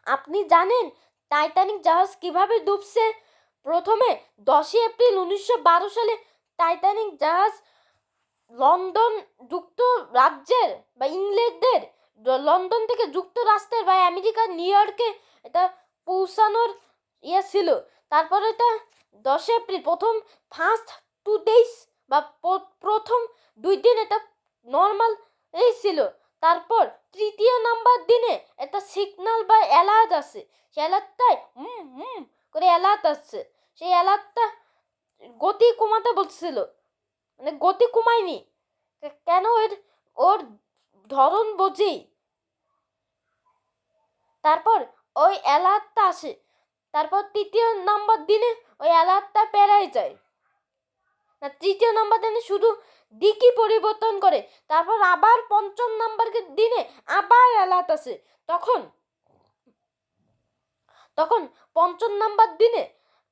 আপনি জানেন টাইটানিক জাহাজ কিভাবে ডুবছে? প্রথমে 10ই এপ্রিল 1912 সালে টাইটানিক জাহাজ লন্ডন যুক্তরাজ্যের বা ইংল্যান্ডের লন্ডন থেকে যুক্তরাষ্ট্রের বা আমেরিকার নিউ ইয়র্কে এটা পৌঁছানোর ছিল। তারপর এটা 10 এপ্রিল প্রথম ফার্স্ট 2 ডেজ বা প্রথম 2 দিন এটা নর্মাল এই ছিল। তারপর তৃতীয় নাম্বার দিনে একটা সিগন্যাল বা অ্যালার্ট আছে, সেই অ্যালার্টটাই করে অ্যালার্ট আসছে। সেই অ্যালার্টটা গতি কমাতে বলছিল, মানে গতি কমায়নি কেন, ওর ধরন বুঝি। তারপর ওই অ্যালার্টটা আসে, তারপর তৃতীয় নাম্বার দিনে ওই অ্যালার্টটা পেরাই যায় না, তৃতীয় নাম্বার দিনে শুধু দিকই পরিবর্তন করে। তারপর আবার পঞ্চম নাম্বার দিনে আবার অ্যালার্ট আসে, তখন পঞ্চম নাম্বার দিনে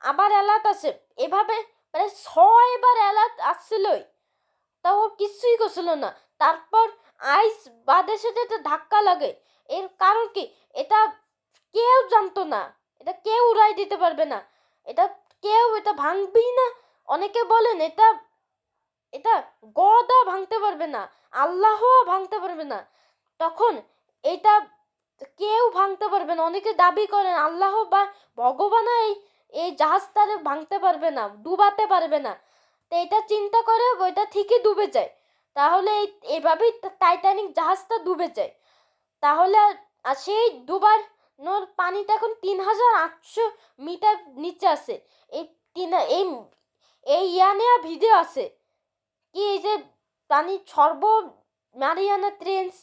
আবার অ্যালার্ট আসে। এভাবে মানে 6বার অ্যালার্ট আসছিলই, তাও ওর কিছুই করছিল না। তারপর আইস বাদেশে যেতে ধাক্কা লাগে, এর কারণ কি এটা কেউ জানতো না, এটা কেউ উড়াই দিতে পারবে না, এটা কেউ এটা ভাঙবেই না। অনেকে বলেন এটা এটা গদা ভাঙতে পারবে না, আল্লাহও ভাঙতে পারবে না। তখন এটা কেউ ভাঙতে পারবে না। অনেকে দাবি করেন আল্লাহ বা ভগবান এই জাহাজটারে ভাঙতে পারবে না, ডুবাতে পারবে না। তো এটা চিন্তা করে ওইটা ঠিকই ডুবে যায়। তাহলে এভাবেই টাইটানিক জাহাজটা ডুবে যায়। তাহলে আর সেই ডুবানোর পানিটা এখন 3800 মিটার নিচে আছে। এই এই এই ইয়ানেয়া ভিডিও আছে কি, এই যে পানি মারিয়ানা ট্রেন্স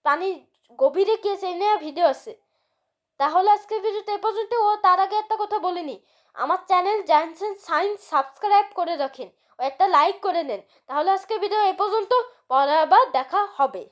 পানি গভীরে গিয়েছে এই নেওয়া ভিডিও আছে। তাহলে আজকের ভিডিওটা এ পর্যন্ত। ও তার আগে একটা কথা বলিনি, আমার চ্যানেল জানসেন সায়েন্স সাবস্ক্রাইব করে রাখেন ও একটা লাইক করে নেন। তাহলে আজকের ভিডিও এ পর্যন্ত, পরে আবার দেখা হবে।